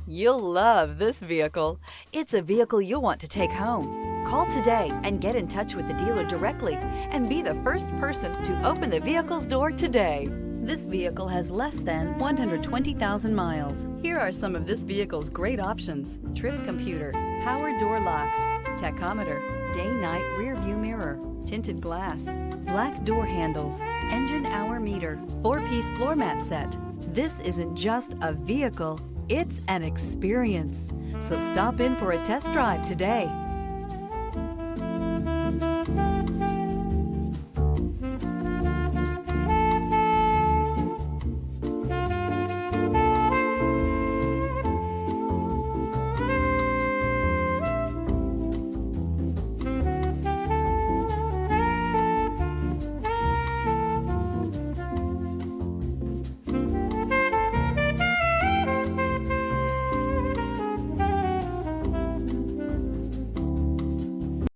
You'll love this vehicle. It's a vehicle you'll want to take home. Call today and get in touch with the dealer directly and be the first person to open the vehicle's door today. This vehicle has less than 120,000 miles. Here are some of this vehicle's great options: trip computer, power door locks, tachometer, day-night rear view mirror, tinted glass, black door handles, engine hour meter, 4-piece floor mat set. This isn't just a vehicle, it's an experience. So stop in for a test drive today.